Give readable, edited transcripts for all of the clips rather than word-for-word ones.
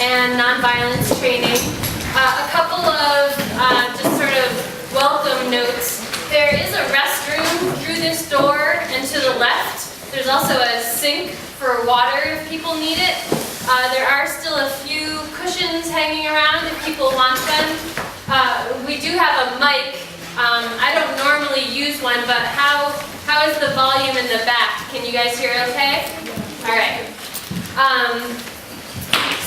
and nonviolence training. A couple of just sort of welcome notes. There is a restroom through this door and to the left. There's also a sink for water if people need it. There are still a few cushions hanging around if people want them. We do have a mic. I don't normally use one, but how is the volume in the back? Can you guys hear okay? All right.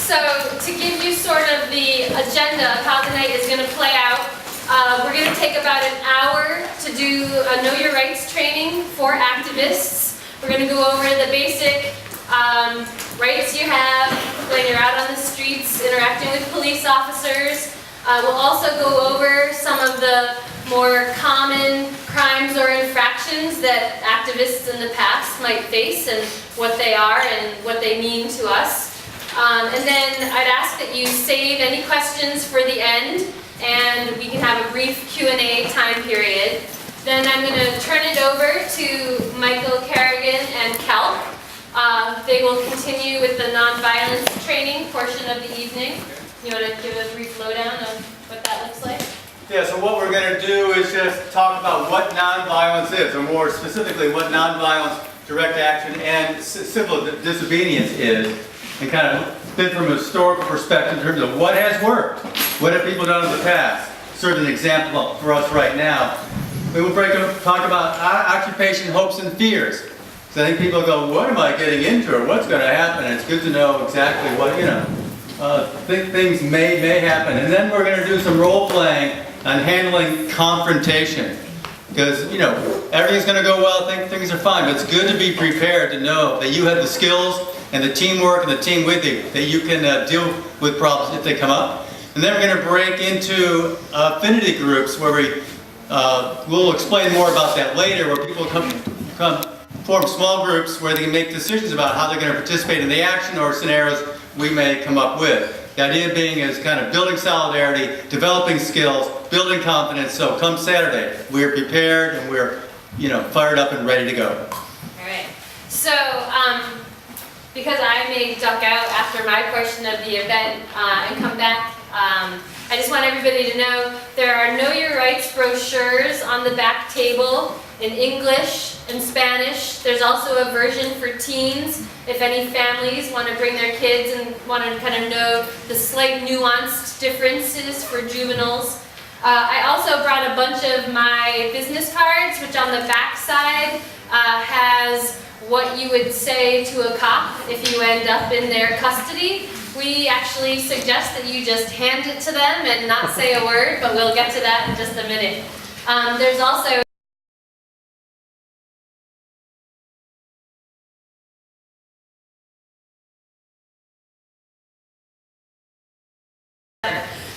So to give you sort of the agenda of how the night is going to play out, we're going to take about an hour to do a Know Your Rights training for activists. We're going to go over the basic rights you have when you're out on the streets interacting with police officers. We'll also go over some of the more common crimes or infractions that activists in the past might face and what they are and what they mean to us. And then I'd ask that you save any questions for the end, and we can have a brief Q&A time period. Then I'm going to turn it over to Michael Kerrigan and Kelp. They will continue with the nonviolence training portion of the evening. You want to give a brief lowdown of what that looks like? Yeah, so what we're going to do is just talk about what nonviolence is, or more specifically what nonviolence, direct action, and civil disobedience is, and kind of bit from a historical perspective in terms of what has worked, what have people done in the past, serve an example for us right now. We will talk about occupation, hopes, and fears. So I think people go, what am I getting into, or what's going to happen? And it's good to know exactly what, things may happen. And then we're going to do some role playing on handling confrontation. Because, everything's going to go well, things are fine, but it's good to be prepared to know that you have the skills and the teamwork and the team with you, that you can deal with problems if they come up. And then we're going to break into affinity groups where we'll explain more about that later, where people form small groups where they can make decisions about how they're going to participate in the action or scenarios we may come up with. The idea being is kind of building solidarity, developing skills, building confidence. So come Saturday, we're prepared and we're, fired up and ready to go. All right. So, because I may duck out after my portion of the event and come back, I just want everybody to know there are Know Your Rights brochures on the back table in English and Spanish. There's also a version for teens if any families want to bring their kids and want to kind of know the slight nuanced differences for juveniles. I also brought a bunch of my business cards, which on the back side has what you would say to a cop if you end up in their custody. We actually suggest that you just hand it to them and not say a word, but we'll get to that in just a minute. There's also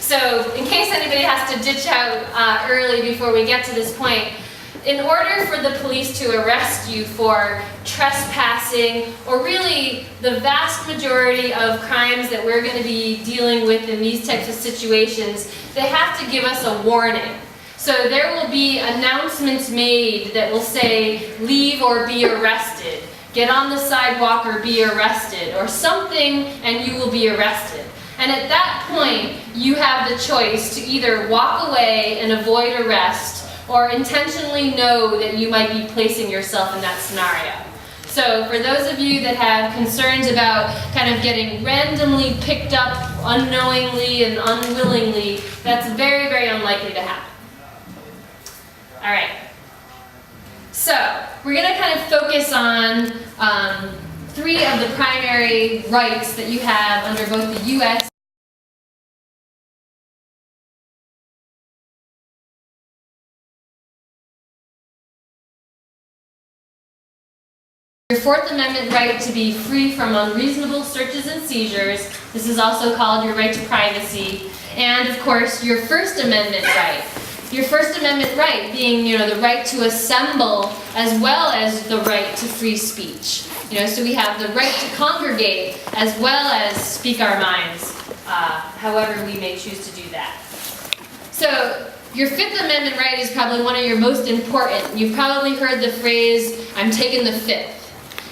So, in case anybody has to ditch out early before we get to this point, in order for the police to arrest you for trespassing, or really the vast majority of crimes that we're going to be dealing with in these types of situations, they have to give us a warning. So there will be announcements made that will say, leave or be arrested, get on the sidewalk or be arrested, or something and you will be arrested. And at that point, you have the choice to either walk away and avoid arrest, or intentionally know that you might be placing yourself in that scenario. So for those of you that have concerns about kind of getting randomly picked up unknowingly and unwillingly, that's very, very unlikely to happen. All right. So we're going to kind of focus on three of the primary rights that you have under both the U.S. Your Fourth Amendment right to be free from unreasonable searches and seizures. This is also called your right to privacy. And of course, your First Amendment right. Your First Amendment right being, the right to assemble as well as the right to free speech. So we have the right to congregate as well as speak our minds, however we may choose to do that. So your Fifth Amendment right is probably one of your most important. You've probably heard the phrase, I'm taking the Fifth.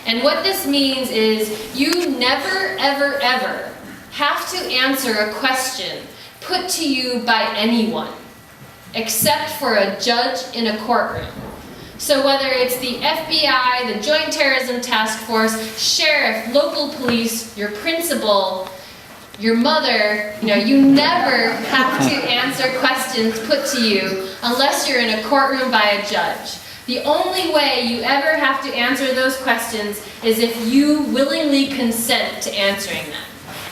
And what this means is you never, ever, ever have to answer a question put to you by anyone, except for a judge in a courtroom. So whether it's the FBI, the Joint Terrorism Task Force, sheriff, local police, your principal, your mother, you never have to answer questions put to you unless you're in a courtroom by a judge. The only way you ever have to answer those questions is if you willingly consent to answering them.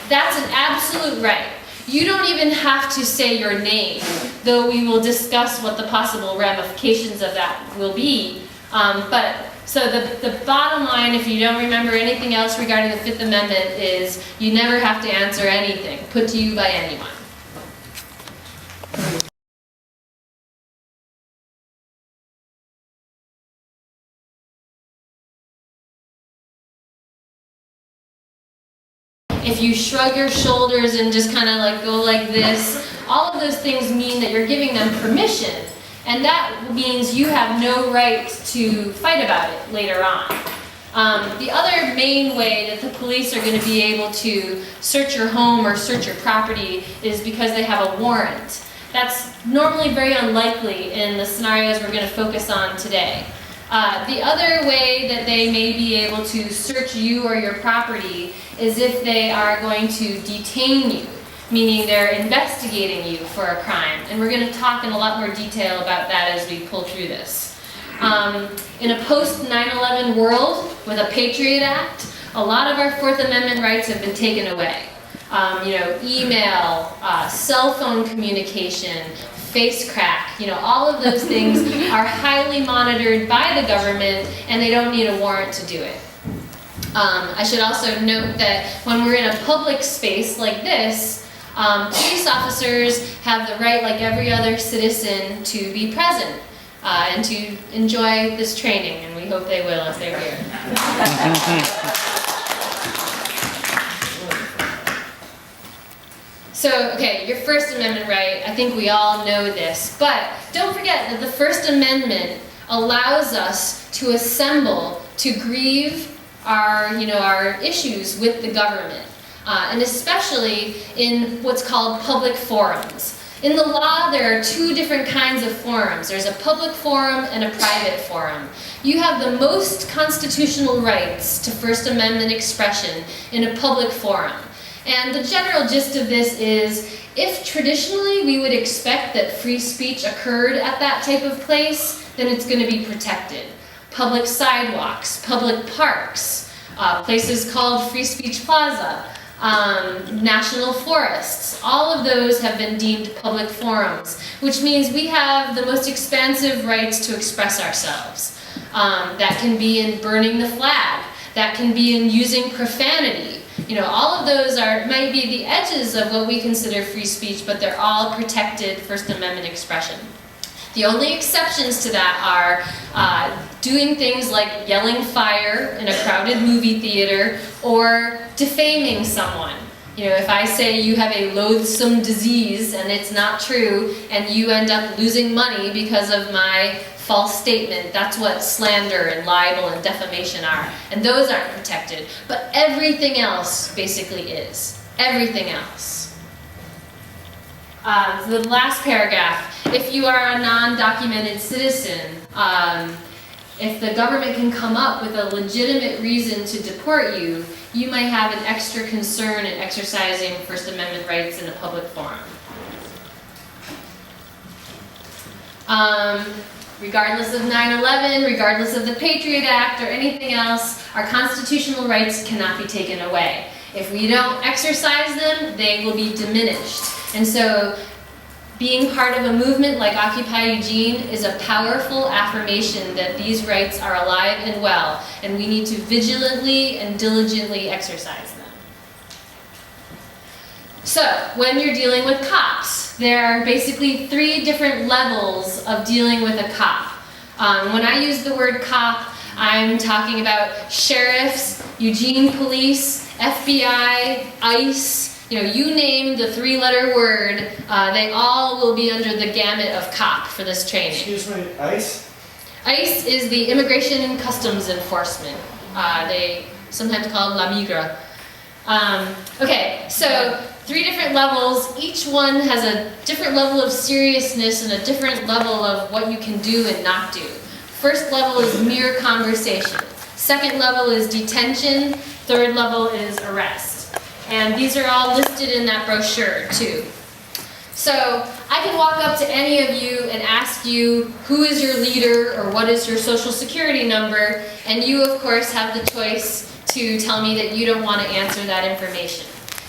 That's an absolute right. You don't even have to say your name, though we will discuss what the possible ramifications of that will be. So the bottom line, if you don't remember anything else regarding the Fifth Amendment, is you never have to answer anything put to you by anyone. If you shrug your shoulders and just kind of like go like this, all of those things mean that you're giving them permission, and that means you have no right to fight about it later on. The other main way that the police are going to be able to search your home or search your property is because they have a warrant. That's normally very unlikely in the scenarios we're going to focus on today. The other way that they may be able to search you or your property is if they are going to detain you, meaning they're investigating you for a crime. And we're going to talk in a lot more detail about that as we pull through this. In a post-9/11 world with a Patriot Act, a lot of our Fourth Amendment rights have been taken away. Email, cell phone communication, face crack, all of those things are highly monitored by the government, and they don't need a warrant to do it. I should also note that when we're in a public space like this, police officers have the right, like every other citizen, to be present and to enjoy this training, and we hope they will if they're here. So, okay, your First Amendment right, I think we all know this, but don't forget that the First Amendment allows us to assemble, to grieve our issues with the government, and especially in what's called public forums. In the law, there are two different kinds of forums. There's a public forum and a private forum. You have the most constitutional rights to First Amendment expression in a public forum. And the general gist of this is, if traditionally we would expect that free speech occurred at that type of place, then it's going to be protected. Public sidewalks, public parks, places called Free Speech Plaza, national forests, all of those have been deemed public forums, which means we have the most expansive rights to express ourselves. That can be in burning the flag, that can be in using profanity. All of those might be the edges of what we consider free speech, but they're all protected First Amendment expression. The only exceptions to that are doing things like yelling fire in a crowded movie theater or defaming someone. If I say you have a loathsome disease and it's not true, and you end up losing money because of my false statement, that's what slander and libel and defamation are. And those aren't protected. But everything else basically is. Everything else. The last paragraph, if you are a non-documented citizen, if the government can come up with a legitimate reason to deport you, you might have an extra concern in exercising First Amendment rights in a public forum. Regardless of 9/11, regardless of the Patriot Act or anything else, our constitutional rights cannot be taken away. If we don't exercise them, they will be diminished. And so being part of a movement like Occupy Eugene is a powerful affirmation that these rights are alive and well, and we need to vigilantly and diligently exercise them. So, when you're dealing with cops, there are basically 3 different levels of dealing with a cop. When I use the word cop, I'm talking about sheriffs, Eugene police, FBI, ICE, you name the 3-letter word, they all will be under the gamut of cop for this training. Excuse me, ICE? ICE is the Immigration and Customs Enforcement. They sometimes call it La Migra. Okay, so 3 different levels. Each one has a different level of seriousness and a different level of what you can do and not do. First level is mere conversation. Second level is detention. Third level is arrest. And these are all listed in that brochure too. So I can walk up to any of you and ask you who is your leader or what is your social security number, and you of course have the choice to tell me that you don't want to answer that information.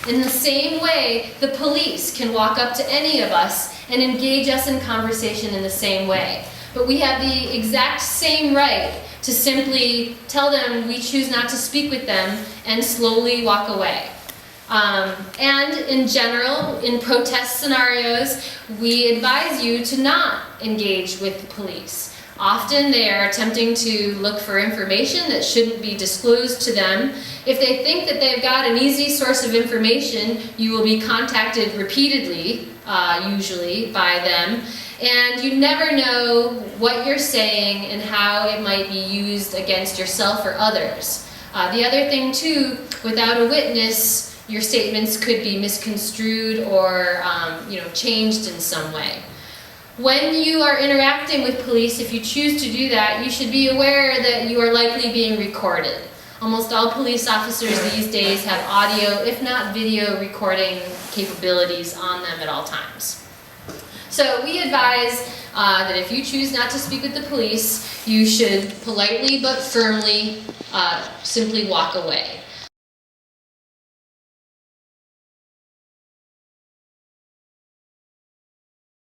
In the same way, the police can walk up to any of us and engage us in conversation in the same way. But we have the exact same right to simply tell them we choose not to speak with them and slowly walk away. And in general, in protest scenarios, we advise you to not engage with the police. Often they are attempting to look for information that shouldn't be disclosed to them. If they think that they've got an easy source of information, you will be contacted repeatedly, usually by them. And you never know what you're saying and how it might be used against yourself or others. The other thing too, without a witness, your statements could be misconstrued or changed in some way. When you are interacting with police, if you choose to do that, you should be aware that you are likely being recorded. Almost all police officers these days have audio, if not video, recording capabilities on them at all times. So we advise that if you choose not to speak with the police, you should politely but firmly simply walk away.